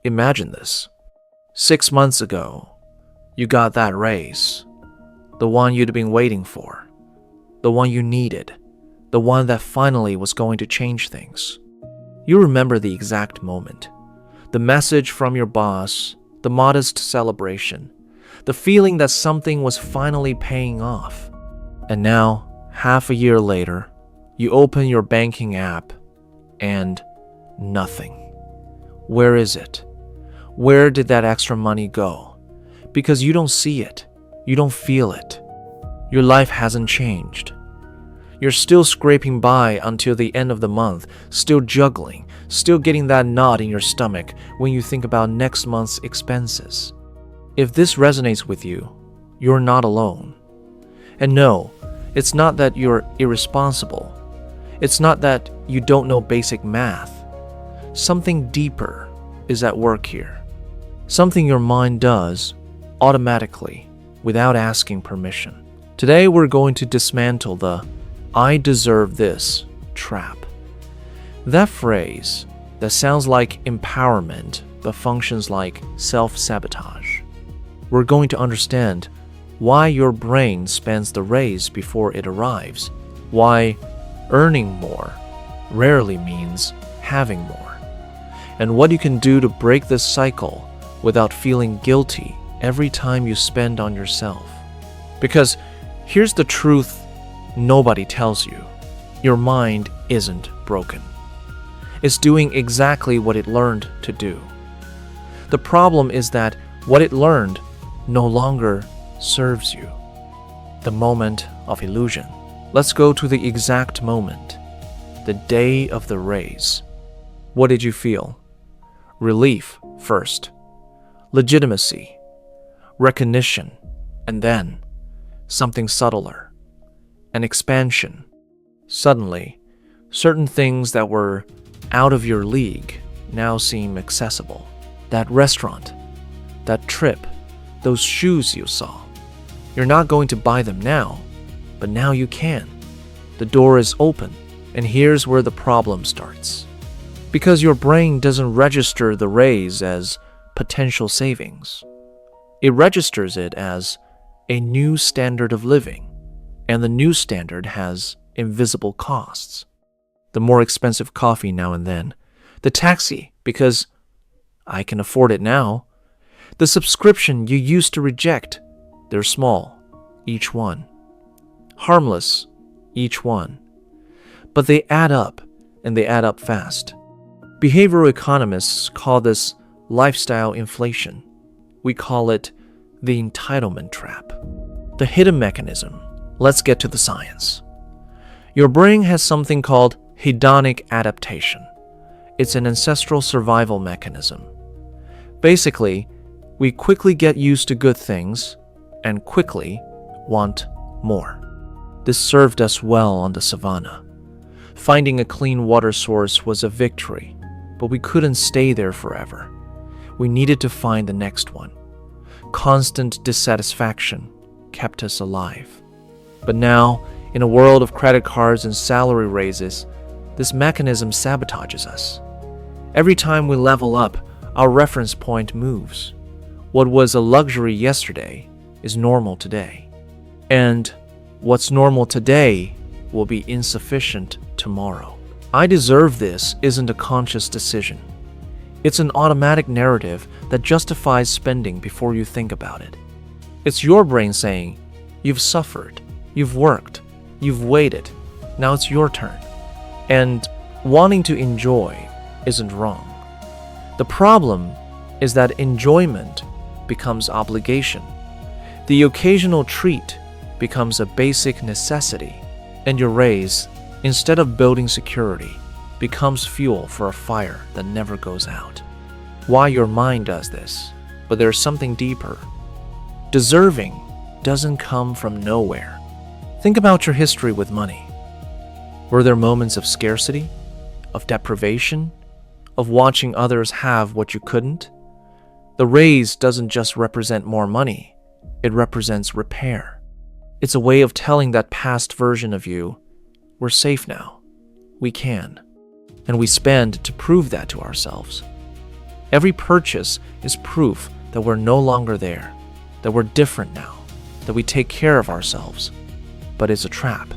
Imagine this. 6 months ago, you got that raise. The one you'd been waiting for. The one you needed. The one that finally was going to change things. You remember the exact moment. The message from your boss, the modest celebration, the feeling that something was finally paying off. And now, half a year later, you open your banking app and nothing. Where is it? Where did that extra money go? Because you don't see it. You don't feel it. Your life hasn't changed. You're still scraping by until the end of the month, still juggling, still getting that knot in your stomach when you think about next month's expenses. If this resonates with you, you're not alone. And no, it's not that you're irresponsible. It's not that you don't know basic math. Something deeper is at work here. Something your mind does automatically without asking permission. Today we're going to dismantle the "I deserve this" trap. That phrase that sounds like empowerment but functions like self-sabotage. We're going to understand why your brain spends the raise before it arrives, why earning more rarely means having more, and what you can do to break this cycle without feeling guilty every time you spend on yourself. Because here's the truth nobody tells you. Your mind isn't broken. It's doing exactly what it learned to do. The problem is that what it learned no longer serves you. The moment of illusion. Let's go to the exact moment. The day of the raise. What did you feel? Relief first. Legitimacy. Recognition. And then something subtler. An expansion. Suddenly, certain things that were out of your league now seem accessible. That restaurant, that trip, those shoes you saw. You're not going to buy them now, but now you can. The door is open, and here's where the problem starts. Because your brain doesn't register the raise as potential savings. It registers it as a new standard of living. And the new standard has invisible costs. The more expensive coffee now and then. The taxi, because I can afford it now. The subscription you used to reject. They're small, each one. Harmless, each one. But they add up, and they add up fast. Behavioral economists call this lifestyle inflation. We call it the entitlement trap. The hidden mechanism. Let's get to the science. Your brain has something called hedonic adaptation. It's an ancestral survival mechanism. Basically, we quickly get used to good things and quickly want more. This served us well on the savannah. Finding a clean water source was a victory, but we couldn't stay there forever. We needed to find the next one. Constant dissatisfaction kept us alive. But now, in a world of credit cards and salary raises, this mechanism sabotages us. Every time we level up, our reference point moves. What was a luxury yesterday is normal today. And what's normal today will be insufficient tomorrow. I deserve this isn't a conscious decision. It's an automatic narrative that justifies spending before you think about it. It's your brain saying, you've suffered. You've worked, you've waited, now it's your turn. And wanting to enjoy isn't wrong. The problem is that enjoyment becomes obligation. The occasional treat becomes a basic necessity, and your raise, instead of building security, becomes fuel for a fire that never goes out. Why your mind does this, but there's something deeper. Deserving doesn't come from nowhere. Think about your history with money. Were there moments of scarcity, of deprivation, of watching others have what you couldn't? The raise doesn't just represent more money, it represents repair. It's a way of telling that past version of you, we're safe now, we can. And we spend to prove that to ourselves. Every purchase is proof that we're no longer there, that we're different now, that we take care of ourselves. But it's a trap.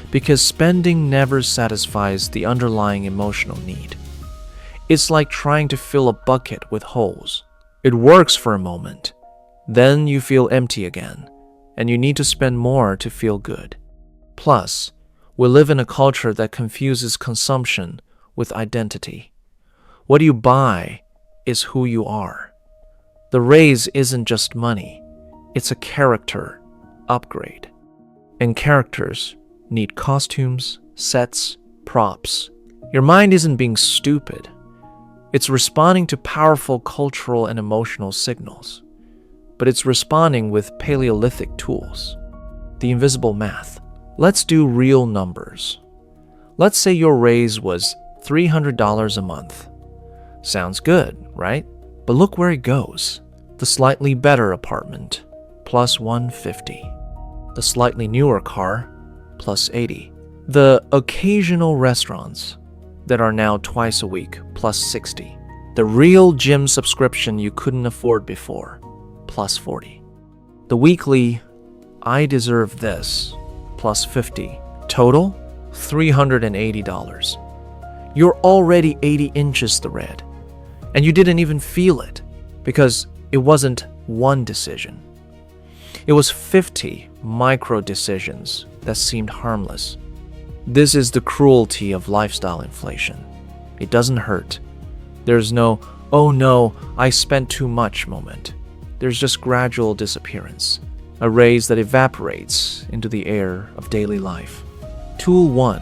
Because spending never satisfies the underlying emotional need. It's like trying to fill a bucket with holes. It works for a moment. Then you feel empty again, and you need to spend more to feel good. Plus, we live in a culture that confuses consumption with identity. What you buy is who you are. The raise isn't just money, it's a character upgrade. And characters need costumes, sets, props. Your mind isn't being stupid. It's responding to powerful cultural and emotional signals. But it's responding with Paleolithic tools. The invisible math. Let's do real numbers. Let's say your raise was $300 a month. Sounds good, right? But look where it goes. The slightly better apartment, plus $150. The slightly newer car, plus $80. The occasional restaurants that are now twice a week, plus $60. The real gym subscription you couldn't afford before, plus $40. The weekly, I deserve this, plus $50. Total, $380. You're already 80 inches the red. And you didn't even feel it, because it wasn't one decision. It was 50 micro decisions that seemed harmless. This is the cruelty of lifestyle inflation. It doesn't hurt. There's no, oh no, I spent too much moment. There's just gradual disappearance, a raise that evaporates into the air of daily life. Tool 1.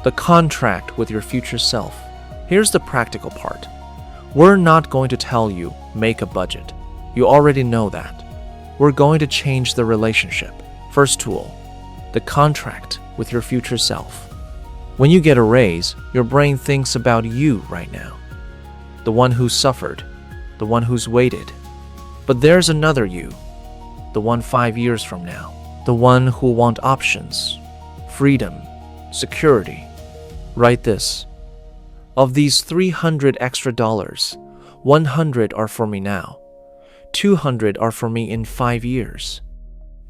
The contract with your future self. Here's the practical part. We're not going to tell you, make a budget. You already know that. We're going to change the relationship. First tool, the contract with your future self. When you get a raise, your brain thinks about you right now. The one who suffered, the one who's waited. But there's another you, the one 5 years from now, the one who wants options, freedom, security. Write this. Of these $300 extra, 100 are for me now. 200 are for me in 5 years.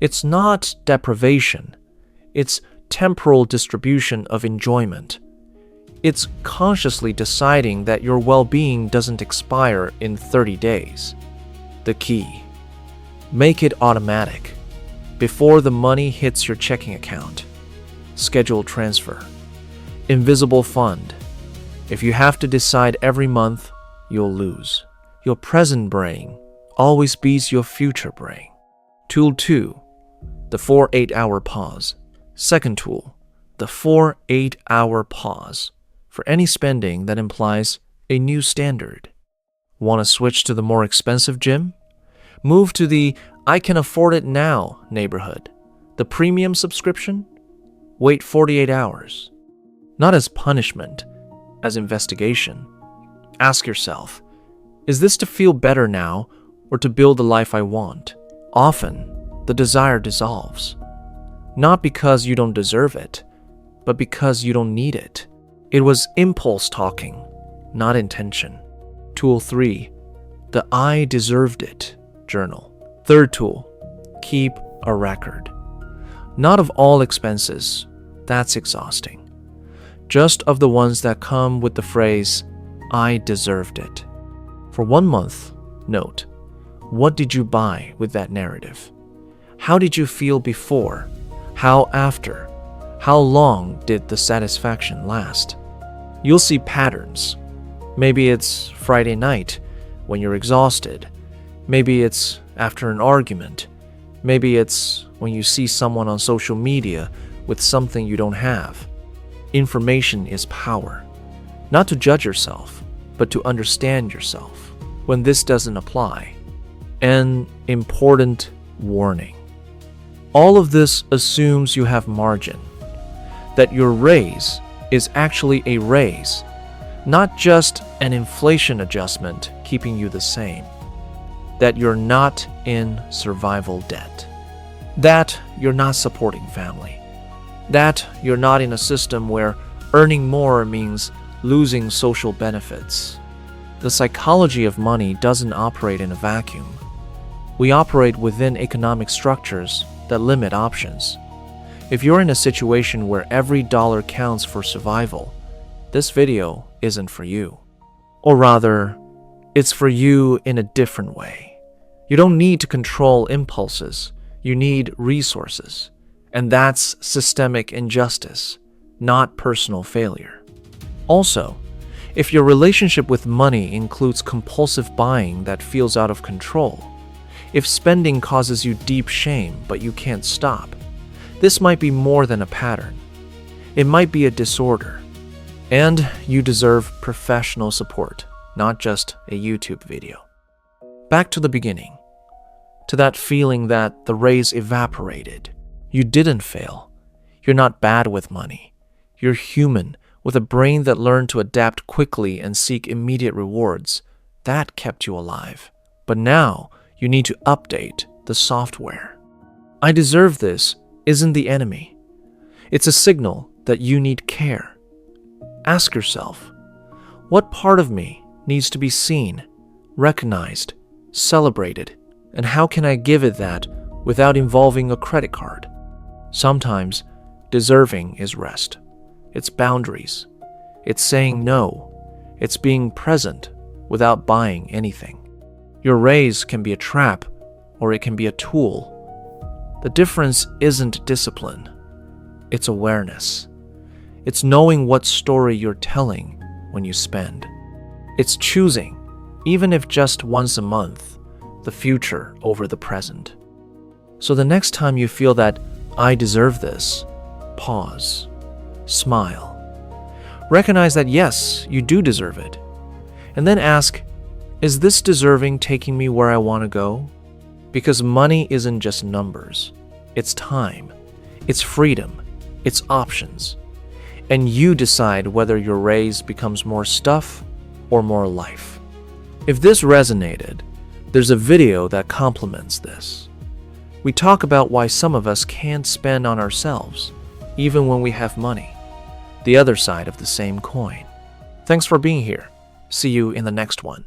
It's not deprivation. It's temporal distribution of enjoyment. It's consciously deciding that your well-being doesn't expire in 30 days. The key. Make it automatic. Before the money hits your checking account. Scheduled transfer. Invisible fund. If you have to decide every month, you'll lose. Your present brain always beats your future brain. Tool 2. The 4 8-hour pause. Second tool. The 4 8-hour pause. For any spending that implies a new standard. Want to switch to the more expensive gym? Move to the I can afford it now neighborhood. The premium subscription? Wait 48 hours. Not as punishment, as investigation. Ask yourself, is this to feel better now or to build the life I want? Often, the desire dissolves. Not because you don't deserve it, but because you don't need it. It was impulse talking, not intention. Tool 3. The I deserved it journal. Third tool. Keep a record. Not of all expenses. That's exhausting. Just of the ones that come with the phrase, I deserved it. For 1 month, note, what did you buy with that narrative? How did you feel before? How after? How long did the satisfaction last? You'll see patterns. Maybe it's Friday night when you're exhausted. Maybe it's after an argument. Maybe it's when you see someone on social media with something you don't have. Information is power. Not to judge yourself, but to understand yourself. When this doesn't apply, an important warning. All of this assumes you have margin, that your raise is actually a raise, not just an inflation adjustment keeping you the same, that you're not in survival debt, that you're not supporting family, that you're not in a system where earning more means losing social benefits, the psychology of money doesn't operate in a vacuum. We operate within economic structures that limit options. If you're in a situation where every dollar counts for survival, this video isn't for you. Or rather, it's for you in a different way. You don't need to control impulses, you need resources. And that's systemic injustice, not personal failure. Also, if your relationship with money includes compulsive buying that feels out of control, if spending causes you deep shame but you can't stop, this might be more than a pattern. It might be a disorder. And you deserve professional support, not just a YouTube video. Back to the beginning, to that feeling that the raise evaporated. You didn't fail. You're not bad with money. You're human with a brain that learned to adapt quickly and seek immediate rewards. That kept you alive. But now you need to update the software. I deserve this isn't the enemy. It's a signal that you need care. Ask yourself, what part of me needs to be seen, recognized, celebrated, and how can I give it that without involving a credit card? Sometimes, deserving is rest. It's boundaries. It's saying no. It's being present without buying anything. Your raise can be a trap, or it can be a tool. The difference isn't discipline. It's awareness. It's knowing what story you're telling when you spend. It's choosing, even if just once a month, the future over the present. So the next time you feel that I deserve this, pause, smile. Recognize that yes, you do deserve it. And then ask, is this deserving taking me where I want to go? Because money isn't just numbers. It's time. It's freedom. It's options. And you decide whether your raise becomes more stuff or more life. If this resonated, there's a video that complements this. We talk about why some of us can't spend on ourselves, even when we have money. The other side of the same coin. Thanks for being here. See you in the next one.